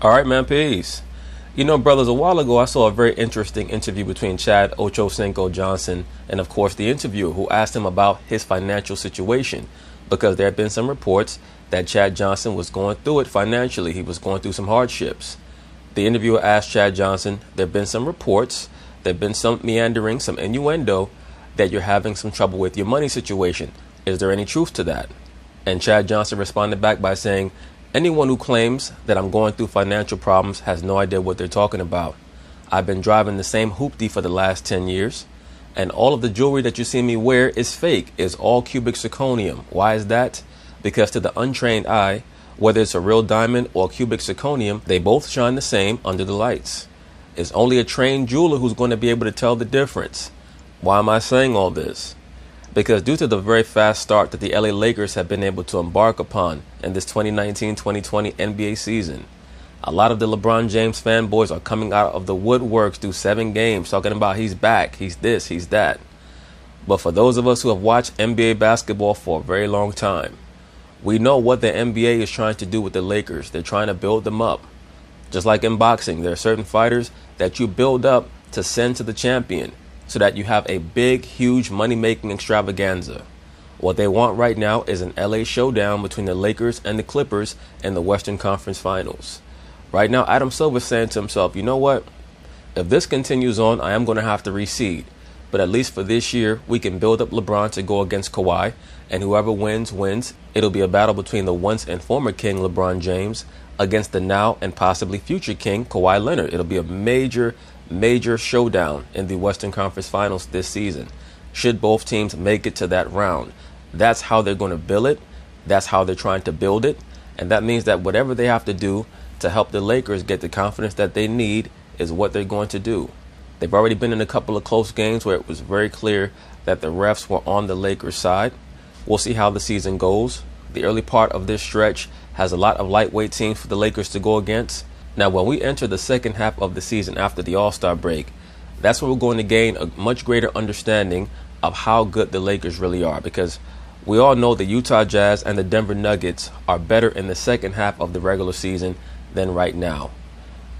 All right, man, peace. You know, brothers, a while ago I saw a very interesting interview between Chad Ochocinco Johnson and, of course, the interviewer who asked him about his financial situation because there had been some reports that Chad Johnson was going through it financially. He was going through some hardships. The interviewer asked Chad Johnson, there have been some reports, there have been some meandering, some innuendo that you're having some trouble with your money situation. Is there any truth to that? And Chad Johnson responded back by saying, anyone who claims that I'm going through financial problems has no idea what they're talking about. I've been driving the same hoopty for the last 10 years, and all of the jewelry that you see me wear is fake, is all cubic zirconium. Why is that? Because to the untrained eye, whether it's a real diamond or cubic zirconium, they both shine the same under the lights. It's only a trained jeweler who's going to be able to tell the difference. Why am I saying all this? Because due to the very fast start that the LA Lakers have been able to embark upon in this 2019-2020 NBA season, a lot of the LeBron James fanboys are coming out of the woodworks through 7 games talking about he's back, he's this, he's that. But for those of us who have watched NBA basketball for a very long time, we know what the NBA is trying to do with the Lakers. They're trying to build them up. Just like in boxing, there are certain fighters that you build up to send to the champion, so that you have a big, huge money-making extravaganza. What they want right now is an LA showdown between the Lakers and the Clippers in the Western Conference Finals. Right now, Adam Silver's saying to himself, you know what? If this continues on, I am going to have to reseed. But at least for this year, we can build up LeBron to go against Kawhi, and whoever wins, wins. It'll be a battle between the once and former king, LeBron James, against the now and possibly future king, Kawhi Leonard. It'll be a major showdown in the Western Conference Finals this season, should both teams make it to that round. That's how they're going to build it. That's how they're trying to build it. And that means that whatever they have to do to help the Lakers get the confidence that they need is what they're going to do. They've already been in a couple of close games where it was very clear that the refs were on the Lakers' side. We'll see how the season goes. The early part of this stretch has a lot of lightweight teams for the Lakers to go against. Now, when we enter the second half of the season after the All-Star break, that's when we're going to gain a much greater understanding of how good the Lakers really are, because we all know the Utah Jazz and the Denver Nuggets are better in the second half of the regular season than right now.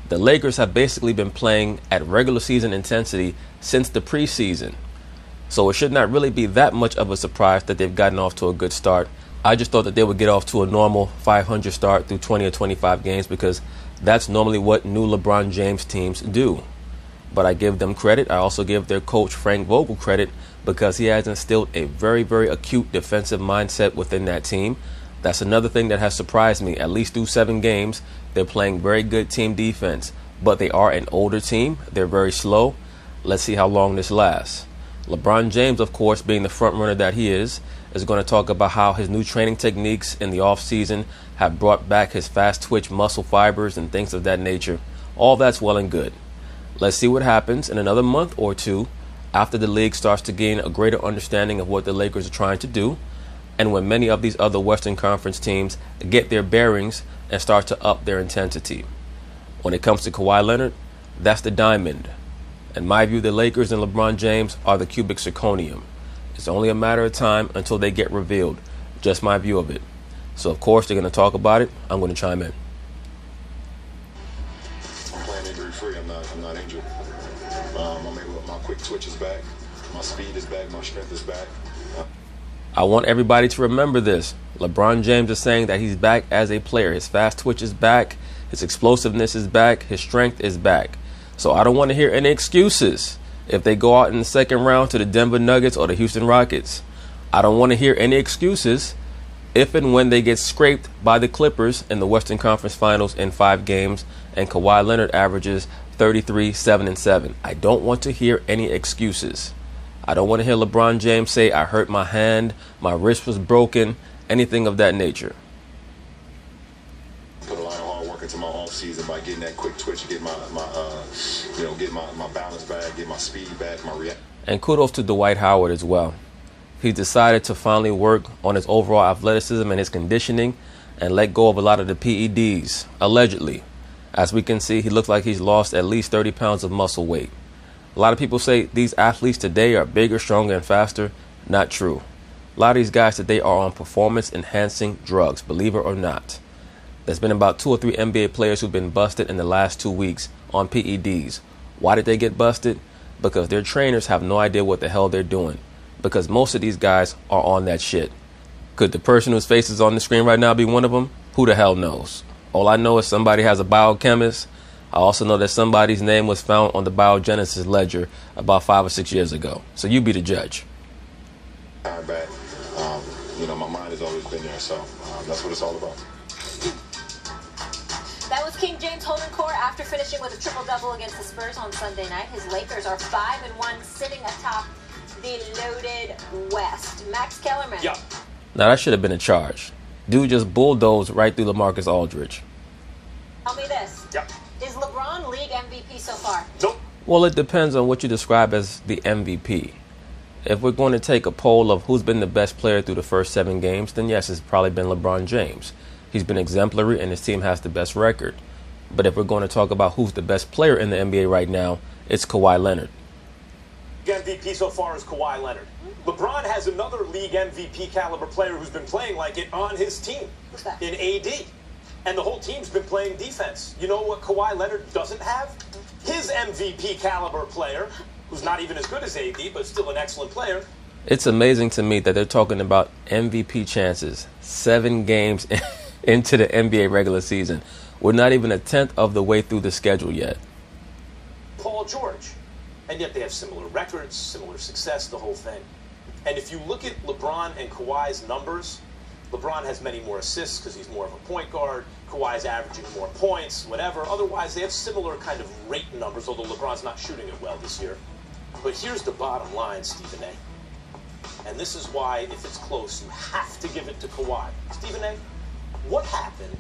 The Lakers have basically been playing at regular season intensity since the preseason, so it should not really be that much of a surprise that they've gotten off to a good start. I just thought that they would get off to a normal 500 start through 20 or 25 games because that's normally what new LeBron James teams do. But I give them credit. I also give their coach Frank Vogel credit because he has instilled a very, very acute defensive mindset within that team. That's another thing that has surprised me. At least through 7 games, they're playing very good team defense. But they are an older team. They're very slow. Let's see how long this lasts. LeBron James, of course, being the front runner that he is going to talk about how his new training techniques in the offseason have brought back his fast twitch muscle fibers and things of that nature. All that's well and good. Let's see what happens in another month or two after the league starts to gain a greater understanding of what the Lakers are trying to do, and when many of these other Western Conference teams get their bearings and start to up their intensity. When it comes to Kawhi Leonard, that's the diamond. In my view, the Lakers and LeBron James are the cubic zirconium. It's only a matter of time until they get revealed. Just my view of it. So, of course, they're going to talk about it. I'm going to chime in. I'm playing injury-free. I'm not injured. My quick twitch is back. My speed is back. My strength is back. I want everybody to remember this. LeBron James is saying that he's back as a player. His fast twitch is back. His explosiveness is back. His strength is back. So I don't want to hear any excuses if they go out in the second round to the Denver Nuggets or the Houston Rockets. I don't want to hear any excuses if and when they get scraped by the Clippers in the Western Conference Finals in 5 games and Kawhi Leonard averages 33, 7, and 7. I don't want to hear any excuses. I don't want to hear LeBron James say, I hurt my hand, my wrist was broken, anything of that nature. Put a lot of hard work into my off season by getting that quick twitch, get my balance back, get my speed back, my reaction. And kudos to Dwight Howard as well. He decided to finally work on his overall athleticism and his conditioning and let go of a lot of the PEDs, allegedly. As we can see, he looks like he's lost at least 30 pounds of muscle weight. A lot of people say these athletes today are bigger, stronger, and faster. Not true. A lot of these guys today are on performance-enhancing drugs, believe it or not. There's been about 2 or 3 NBA players who've been busted in the last 2 weeks on PEDs. Why did they get busted? Because their trainers have no idea what the hell they're doing. Because most of these guys are on that shit. Could the person whose face is on the screen right now be one of them? Who the hell knows? All I know is somebody has a biochemist. I also know that somebody's name was found on the biogenesis ledger about 5 or 6 years ago. So you be the judge. Back. My mind has always been there, so that's what it's all about. That was King James holding court after finishing with a triple-double against the Spurs on Sunday night. His Lakers are 5-1, sitting atop the loaded West. Max Kellerman. Yeah. Now that should have been a charge. Dude just bulldozed right through LaMarcus Aldridge. Tell me this. Yeah. Is LeBron league MVP so far? Nope. Well, it depends on what you describe as the MVP. If we're going to take a poll of who's been the best player through the first 7 games, then yes, it's probably been LeBron James. He's been exemplary and his team has the best record. But if we're going to talk about who's the best player in the NBA right now, it's Kawhi Leonard. MVP so far is Kawhi Leonard. LeBron has another league MVP caliber player who's been playing like it on his team. Who's that? In AD. And the whole team's been playing defense. You know what Kawhi Leonard doesn't have? His MVP caliber player, who's not even as good as AD, but still an excellent player. It's amazing to me that they're talking about MVP chances 7 games into the NBA regular season. We're not even a tenth of the way through the schedule yet. Paul George. And yet they have similar records, similar success, the whole thing. And if you look at LeBron and Kawhi's numbers, LeBron has many more assists because he's more of a point guard. Kawhi's averaging more points, whatever. Otherwise, they have similar kind of rate numbers, although LeBron's not shooting it well this year. But here's the bottom line, Stephen A. And this is why, if it's close, you have to give it to Kawhi. Stephen A., what happened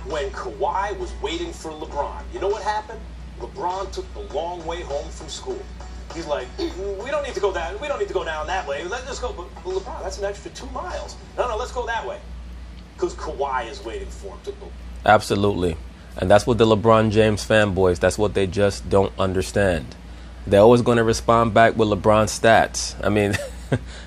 when Kawhi was waiting for LeBron? You know what happened? LeBron took the long way home from school. He's like, we don't need to go down that way. Let's just go. But LeBron, that's an extra 2 miles. No, let's go that way. Because Kawhi is waiting for him. Absolutely. And that's what the LeBron James fanboys, that's what they just don't understand. They're always going to respond back with LeBron's stats. I mean,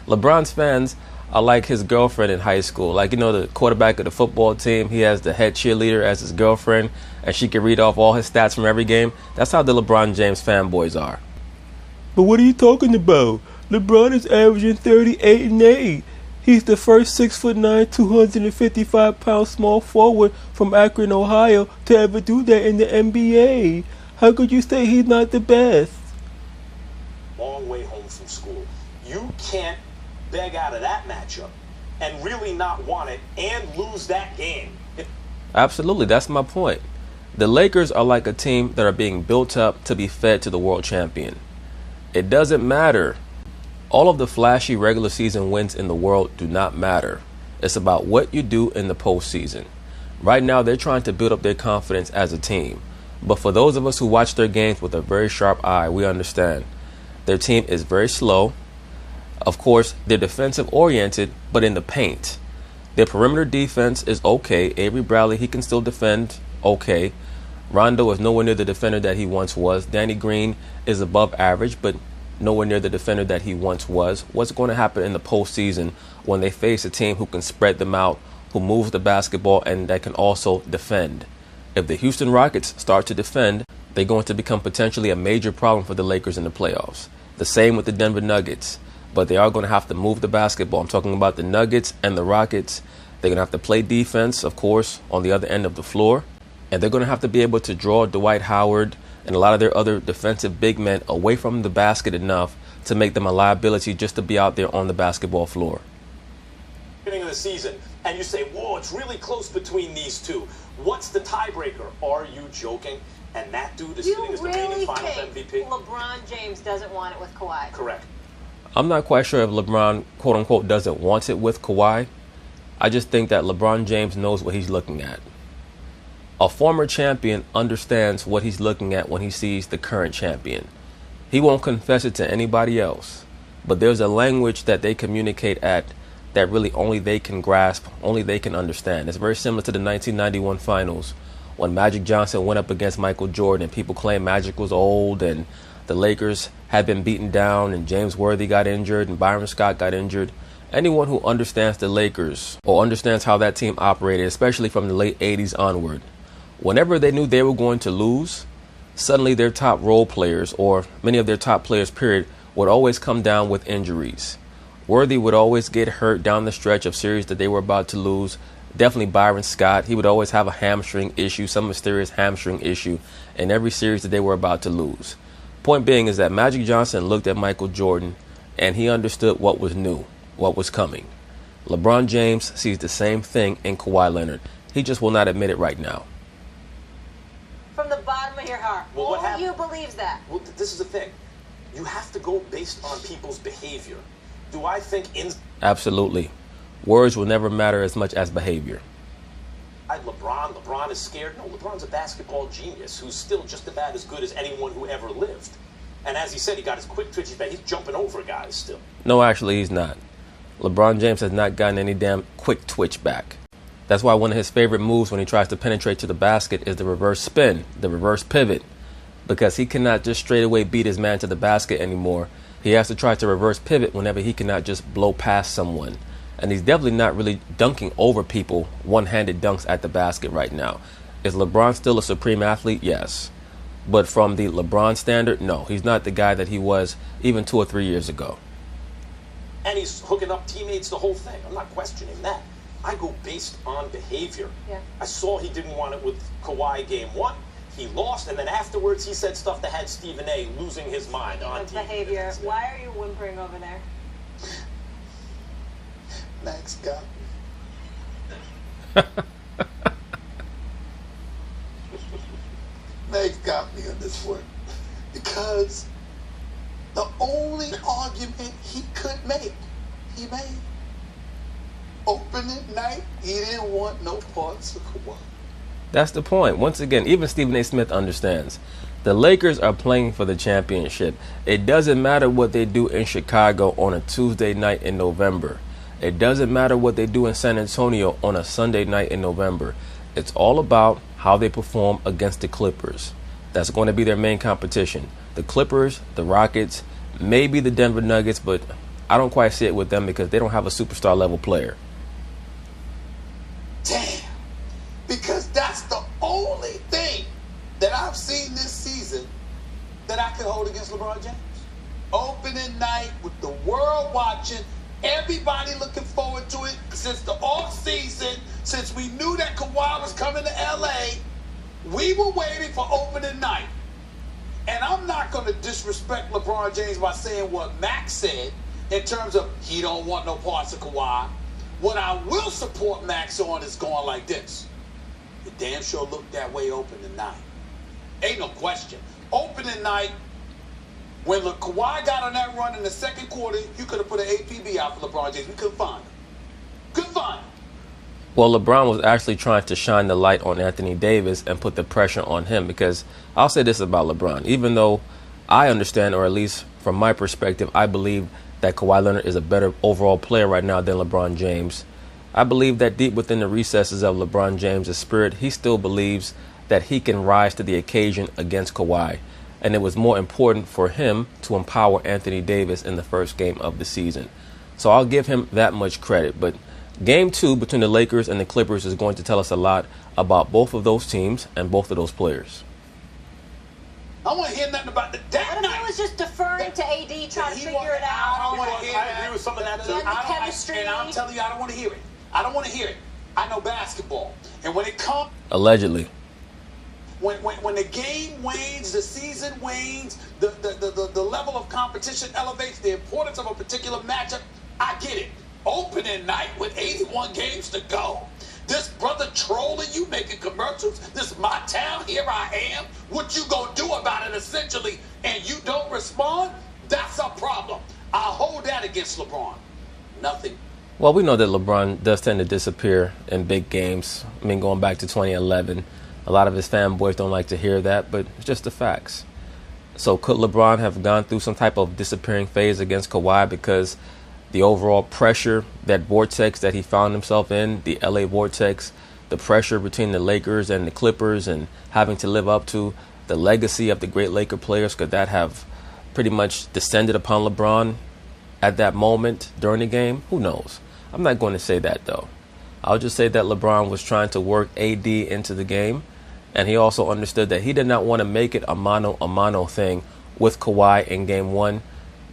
LeBron's fans are like his girlfriend in high school. Like, the quarterback of the football team, he has the head cheerleader as his girlfriend, and she can read off all his stats from every game. That's how the LeBron James fanboys are. But what are you talking about? LeBron is averaging 38 and 8. He's the first 6'9", 255-pound small forward from Akron, Ohio to ever do that in the NBA. How could you say he's not the best? Long way home from school. You can't beg out of that matchup and really not want it and lose that game. Absolutely, that's my point. The Lakers are like a team that are being built up to be fed to the world champion. It doesn't matter. All of the flashy regular season wins in the world do not matter. It's about what you do in the postseason. Right now, they're trying to build up their confidence as a team. But for those of us who watch their games with a very sharp eye, we understand. Their team is very slow. Of course, they're defensive oriented, but in the paint. Their perimeter defense is okay. Avery Bradley, he can still defend okay. Rondo is nowhere near the defender that he once was. Danny Green is above average, but nowhere near the defender that he once was. What's going to happen in the postseason when they face a team who can spread them out, who moves the basketball, and that can also defend? If the Houston Rockets start to defend, they're going to become potentially a major problem for the Lakers in the playoffs. The same with the Denver Nuggets. But they are going to have to move the basketball. I'm talking about the Nuggets and the Rockets. They're going to have to play defense, of course, on the other end of the floor. And they're going to have to be able to draw Dwight Howard and a lot of their other defensive big men away from the basket enough to make them a liability just to be out there on the basketball floor. Beginning of the season, and you say, whoa, it's really close between these two. What's the tiebreaker? Are you joking? And that dude is sitting as the reigning Finals MVP? LeBron James doesn't want it with Kawhi? Correct. I'm not quite sure if LeBron, quote-unquote, doesn't want it with Kawhi. I just think that LeBron James knows what he's looking at. A former champion understands what he's looking at when he sees the current champion. He won't confess it to anybody else. But there's a language that they communicate at that really only they can grasp, only they can understand. It's very similar to the 1991 finals when Magic Johnson went up against Michael Jordan and people claimed Magic was old and the Lakers had been beaten down and James Worthy got injured and Byron Scott got injured. Anyone who understands the Lakers or understands how that team operated, especially from the late 80s onward, whenever they knew they were going to lose, suddenly their top role players, or many of their top players, period, would always come down with injuries. Worthy would always get hurt down the stretch of series that they were about to lose. Definitely Byron Scott. He would always have a hamstring issue, some mysterious hamstring issue in every series that they were about to lose. Point being is that Magic Johnson looked at Michael Jordan and he understood what was new, what was coming. LeBron James sees the same thing in Kawhi Leonard. He just will not admit it right now. From the bottom of your heart, Well, what only you believes that. Well, this is the thing. You have to go based on people's behavior. Do I think Absolutely. Words will never matter as much as behavior. LeBron is scared? No, LeBron's a basketball genius who's still just about as good as anyone who ever lived. And as he said, he got his quick twitches back. He's jumping over guys still. No, actually, he's not. LeBron James has not gotten any damn quick twitch back. That's why one of his favorite moves when he tries to penetrate to the basket is the reverse spin, the reverse pivot. Because he cannot just straight away beat his man to the basket anymore. He has to try to reverse pivot whenever he cannot just blow past someone. And he's definitely not really dunking over people, one-handed dunks at the basket right now. Is LeBron still a supreme athlete? Yes. But from the LeBron standard, no. He's not the guy that he was even 2 or 3 years ago. And he's hooking up teammates, the whole thing. I'm not questioning that. I go based on behavior. Yeah. I saw he didn't want it with Kawhi game 1. He lost, and then afterwards he said stuff that had Stephen A. losing his mind on TV. Behavior. Why are you whimpering over there? Max got me. Max got me on this one. Because the only argument he could make, he made. Opening night, he didn't want no parts of Kawhi. That's the point. Once again, even Stephen A. Smith understands. The Lakers are playing for the championship. It doesn't matter what they do in Chicago on a Tuesday night in November. It doesn't matter what they do in San Antonio on a Sunday night in November. It's all about how they perform against the Clippers. That's going to be their main competition. The Clippers, the Rockets, maybe the Denver Nuggets, but I don't quite see it with them because they don't have a superstar level player. Damn. Because that's the only thing that I've seen this season that I could hold against LeBron James. Opening night with the world watching, everybody looking forward to it since the off season, since we knew that Kawhi was coming to LA, we were waiting for opening night. And I'm not going to disrespect LeBron James by saying what Max said in terms of he don't want no parts of Kawhi. What I will support Max on is going like this. The damn sure looked that way opening night. Ain't no question. Opening night, when Kawhi got on that run in the second quarter, you could have put an APB out for LeBron James. We couldn't find him. Couldn't find him. Well, LeBron was actually trying to shine the light on Anthony Davis and put the pressure on him because I'll say this about LeBron. Even though I understand, or at least from my perspective, I believe that Kawhi Leonard is a better overall player right now than LeBron James. I believe that deep within the recesses of LeBron James' spirit, he still believes that he can rise to the occasion against Kawhi. And it was more important for him to empower Anthony Davis in the first game of the season. So I'll give him that much credit. But Game 2 between the Lakers and the Clippers is going to tell us a lot about both of those teams and both of those players. I want to hear nothing about the What if he was just deferring to AD, trying to figure it out? I don't want to hear that. I agree with some of that too. And the chemistry. And I'm telling you, I don't want to hear it. I don't want to hear it. I know basketball. And when it comes... Allegedly. When the game wanes, the season wanes, the level of competition elevates, the importance of a particular matchup, I get it. Opening night with 81 games to go. This brother trolling you, making commercials. This is my town. Here I am. What you gonna do about it, essentially? And you don't respond? That's a problem. I'll hold that against LeBron. Nothing. Well, we know that LeBron does tend to disappear in big games. I mean, going back to 2011, a lot of his fanboys don't like to hear that, but it's just the facts. So could LeBron have gone through some type of disappearing phase against Kawhi because the overall pressure, that vortex that he found himself in, the LA vortex, the pressure between the Lakers and the Clippers and having to live up to the legacy of the great Laker players, could that have pretty much descended upon LeBron? at that moment during the game? Who knows? I'm not going to say that, though. I'll just say that LeBron was trying to work AD into the game, and he also understood that he did not want to make it a mano thing with Kawhi in Game 1,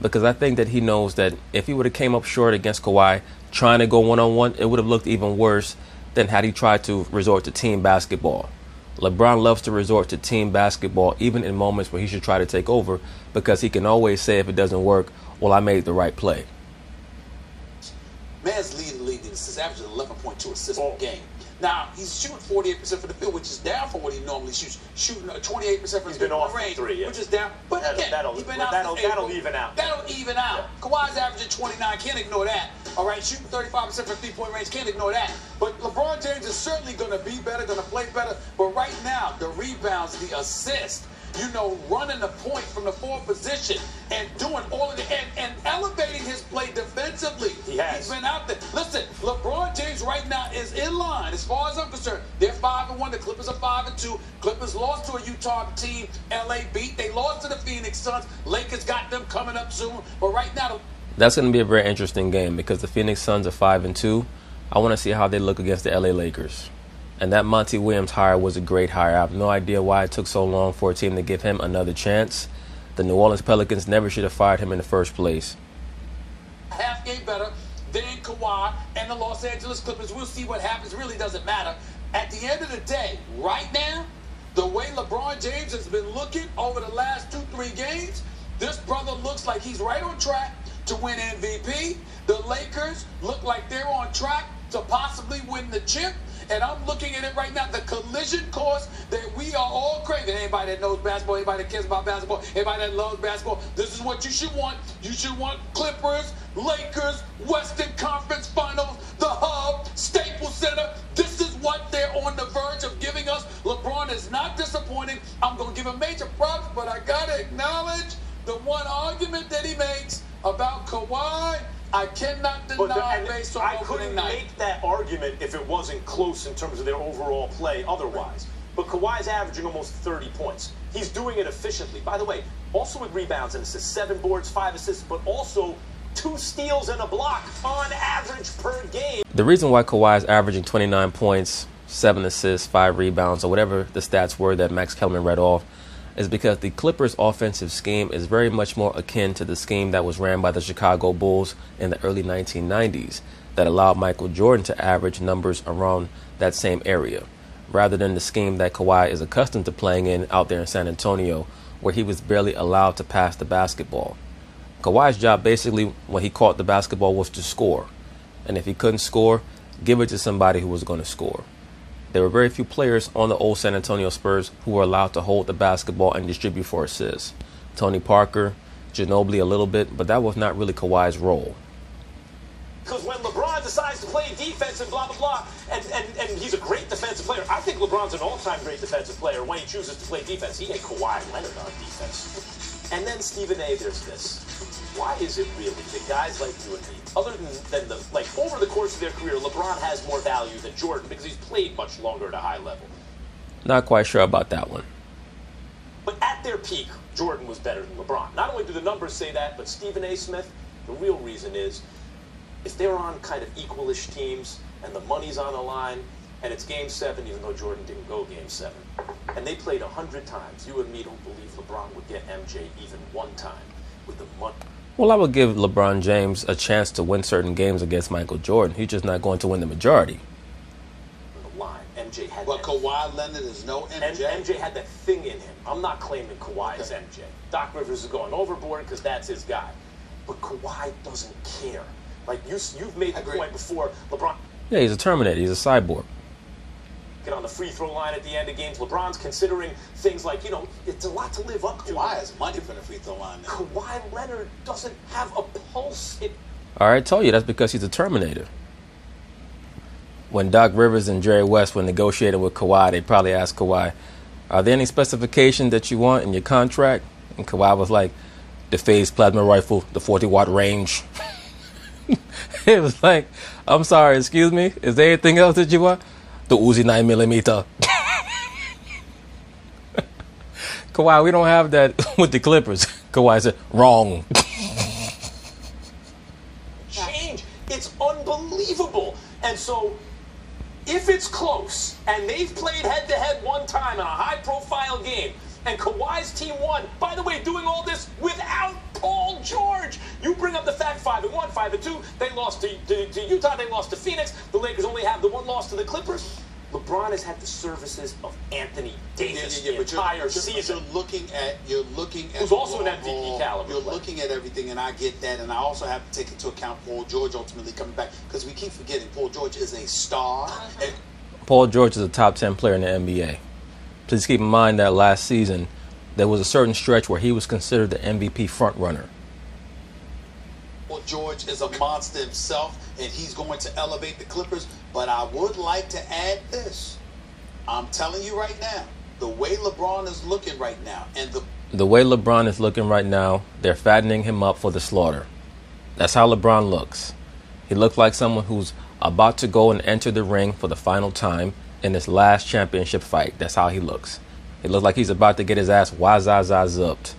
because I think that he knows that if he would have came up short against Kawhi trying to go one-on-one, it would have looked even worse than had he tried to resort to team basketball. LeBron loves to resort to team basketball even in moments where he should try to take over, because he can always say if it doesn't work, well, I made the right play. Man's leading the league in assists, averaging 11.2 assists per game. Now, he's shooting 48% from the field, which is down from what he normally shoots. Shooting 28% from the range, which is down. But again, that'll even out. That'll even out. Yeah. Kawhi's averaging 29. Can't ignore that. All right, shooting 35% from three-point range. Can't ignore that. But LeBron James is certainly going to be better, going to play better. But right now, the rebounds, the assists, running the point from the forward position and doing all of the and elevating his play defensively. He has. He's been out there. Listen, LeBron James right now is in line as far as I'm concerned. They're 5-1. The Clippers are 5-2. Clippers lost to a Utah team. LA beat. They lost to the Phoenix Suns. Lakers got them coming up soon. But right now, that's going to be a very interesting game because the Phoenix Suns are 5-2. I want to see how they look against the LA Lakers. And that Monty Williams hire was a great hire. I have no idea why it took so long for a team to give him another chance. The New Orleans Pelicans never should have fired him in the first place. Half game better than Kawhi and the Los Angeles Clippers. We'll see what happens. It really doesn't matter. At the end of the day, right now, the way LeBron James has been looking over the last 2-3 games, this brother looks like he's right on track to win MVP. The Lakers look like they're on track to possibly win the chip. And I'm looking at it right now, the collision course that we are all craving. Anybody that knows basketball, anybody that cares about basketball, anybody that loves basketball, this is what you should want. You should want Clippers, Lakers, Western Conference Finals, the Hub, Staples Center. This is what they're on the verge of giving us. LeBron is not disappointing. I'm going to give him major props, but I got to acknowledge the one argument that he makes about Kawhi. I cannot deny based on I opening couldn't night. make that argument if it wasn't close in terms of their overall play otherwise. But Kawhi's averaging almost 30 points. He's doing it efficiently. By the way, also with rebounds and assists, 7 boards, 5 assists, but also 2 steals and a block on average per game. The reason why Kawhi is averaging 29 points, 7 assists, 5 rebounds, or whatever the stats were that Max Kellerman read off, is because the Clippers' offensive scheme is very much more akin to the scheme that was ran by the Chicago Bulls in the early 1990s that allowed Michael Jordan to average numbers around that same area, rather than the scheme that Kawhi is accustomed to playing in out there in San Antonio, where he was barely allowed to pass the basketball. Kawhi's job basically when he caught the basketball was to score, and if he couldn't score, give it to somebody who was going to score. There were very few players on the old San Antonio Spurs who were allowed to hold the basketball and distribute for assists. Tony Parker, Ginobili a little bit, but that was not really Kawhi's role. Because when LeBron decides to play defense and blah, blah, blah, and he's a great defensive player. I think LeBron's an all-time great defensive player when he chooses to play defense. He had Kawhi Leonard on defense. And then, Stephen A., there's this. Why is it really that guys like you and me, other than over the course of their career, LeBron has more value than Jordan because he's played much longer at a high level? Not quite sure about that one. But at their peak, Jordan was better than LeBron. Not only do the numbers say that, but Stephen A. Smith, the real reason is if they're on kind of equalish teams and the money's on the line and it's Game 7, even though Jordan didn't go Game 7, and they played 100 times, you and me don't believe LeBron would get MJ even one time with the money. Well, I would give LeBron James a chance to win certain games against Michael Jordan. He's just not going to win the majority. The line, MJ had but Kawhi Leonard is no MJ. MJ had that thing in him. I'm not claiming Kawhi is MJ. Doc Rivers is going overboard because that's his guy. But Kawhi doesn't care. Like you've made the point before, LeBron. Yeah, he's a Terminator. He's a cyborg. Get on the free throw line at the end of games. LeBron's considering things like, it's a lot to live up to. Kawhi has money from the free throw line now. Kawhi Leonard doesn't have a pulse. All right, I told you that's because he's a Terminator. When Doc Rivers and Jerry West were negotiating with Kawhi, they probably asked Kawhi, are there any specifications that you want in your contract? And Kawhi was like, the phased plasma rifle, the 40-watt range. It was like, I'm sorry, excuse me, is there anything else that you want? The Uzi 9mm. Kawhi, we don't have that with the Clippers. Kawhi said, wrong. it's close, and they've played head-to-head one time in a high-profile game, and Kawhi's team won, by the way, doing all this without Paul George. You bring up the fact 5-1, 5-2, they lost to Utah, they lost to Phoenix, the Lakers only have the one loss to the Clippers. LeBron has had the services of Anthony Davis the entire season. You're looking at who's also an MVP caliber. You're looking at everything, and I get that, and I also have to take into account Paul George ultimately coming back, because we keep forgetting Paul George is a star. And Paul George is a top 10 player in the NBA. Please keep in mind that last season there was a certain stretch where he was considered the MVP frontrunner. Paul George is a monster himself, and he's going to elevate the Clippers. But I would like to add this. I'm telling you right now, the way LeBron is looking right now, and the way LeBron is looking right now, they're fattening him up for the slaughter. That's how LeBron looks. He looks like someone who's about to go and enter the ring for the final time in his last championship fight. That's how he looks. He looks like he's about to get his ass wazazazuped.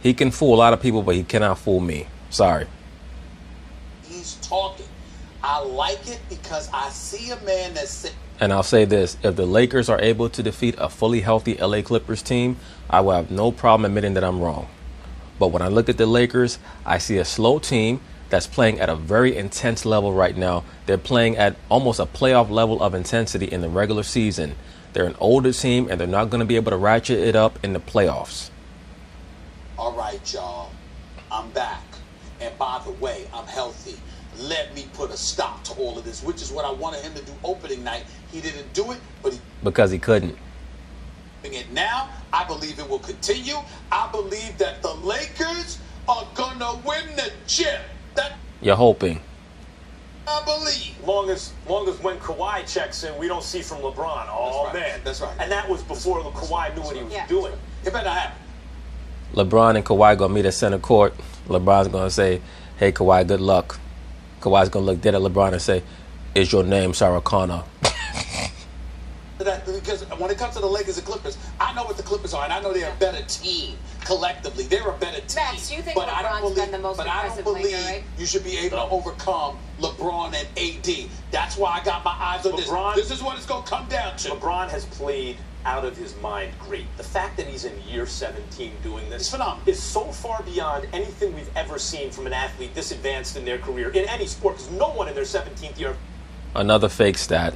He can fool a lot of people, but he cannot fool me. Sorry. He's talking. I like it because I see a man that's... And I'll say this, if the Lakers are able to defeat a fully healthy LA Clippers team, I will have no problem admitting that I'm wrong. But when I look at the Lakers, I see a slow team that's playing at a very intense level right now. They're playing at almost a playoff level of intensity in the regular season. They're an older team, and they're not going to be able to ratchet it up in the playoffs. All right, y'all. I'm back. And by the way, I'm healthy. Let me put a stop to all of this, which is what I wanted him to do opening night. He didn't do it, but because he couldn't. It now, I believe it will continue. I believe that the Lakers are gonna win the chip. You're hoping. I believe. Long as when Kawhi checks in, we don't see from LeBron. Oh, that's right. Man. That's right. And that was before Kawhi knew what he was doing. It better happen. LeBron and Kawhi going to meet at center court. LeBron's going to say, hey, Kawhi, good luck. Kawhi's going to look dead at LeBron and say, is your name Sarah Connor? Because when it comes to the Lakers and Clippers, I know what the Clippers are, and I know they're a better team collectively. They're a better team. Max, you think LeBron's been the most impressive Laker, right? You should be able to overcome LeBron and AD. That's why I got my eyes on LeBron, this. This is what it's going to come down to. LeBron has played out of his mind great. The fact that he's in year 17 doing this is phenomenal. Is so far beyond anything we've ever seen from an athlete this advanced in their career in any sport, because no one in their 17th year. Another fake stat.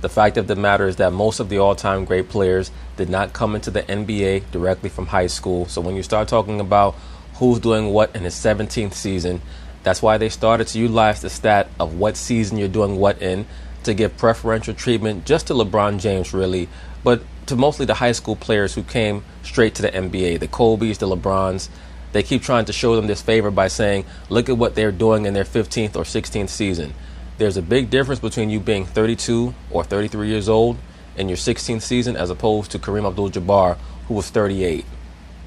The fact of the matter is that most of the all-time great players did not come into the NBA directly from high school. So when you start talking about who's doing what in his 17th season, that's why they started to utilize the stat of what season you're doing what in to give preferential treatment just to LeBron James, really, but to mostly the high school players who came straight to the NBA, the Kobe's, the LeBrons. They keep trying to show them this favor by saying, look at what they're doing in their 15th or 16th season. There's a big difference between you being 32 or 33 years old in your 16th season as opposed to Kareem Abdul-Jabbar, who was 38.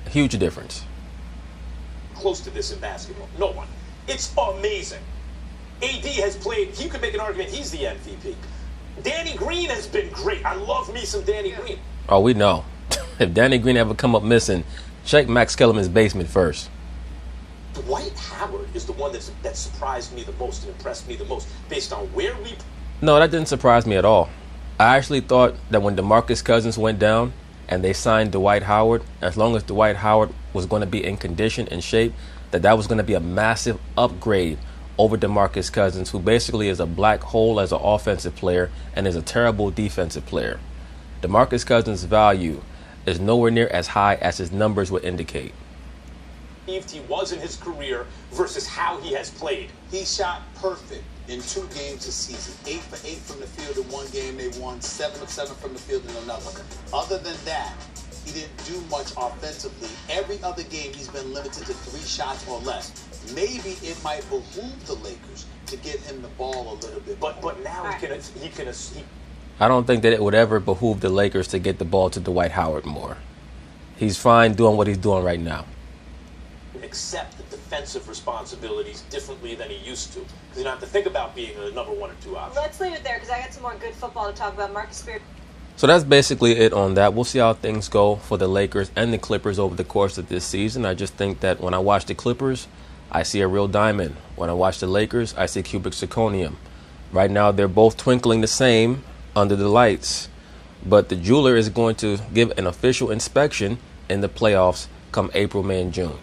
A huge difference. Close to this in basketball. No one. It's amazing. AD has played, you could make an argument he's the MVP. Danny Green has been great. I love me some Danny Green. Oh, we know. If Danny Green ever come up missing, check Max Kellerman's basement first. Dwight Howard is the one that surprised me the most and impressed me the most based on where we... No, that didn't surprise me at all. I actually thought that when DeMarcus Cousins went down and they signed Dwight Howard, as long as Dwight Howard was going to be in condition and shape, that was going to be a massive upgrade over DeMarcus Cousins, who basically is a black hole as an offensive player and is a terrible defensive player. DeMarcus Cousins' value is nowhere near as high as his numbers would indicate. He was in his career versus how he has played. He shot perfect in 2 games this season. 8 for 8 from the field in one game they won, 7 of 7 from the field in another. Other than that, he didn't do much offensively. Every other game he's been limited to 3 shots or less. Maybe it might behoove the Lakers to get him the ball a little bit. But now he can. I don't think that it would ever behoove the Lakers to get the ball to Dwight Howard more. He's fine doing what he's doing right now. Accept the defensive responsibilities differently than he used to. Because you don't have to think about being a number 1 or 2 option. Let's leave it there because I got some more good football to talk about. Marcus Spears. So that's basically it on that. We'll see how things go for the Lakers and the Clippers over the course of this season. I just think that when I watch the Clippers, I see a real diamond. When I watch the Lakers, I see cubic zirconium. Right now, they're both twinkling the same, under the lights. But the jeweler is going to give an official inspection in the playoffs come April, May, and June.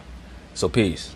So peace.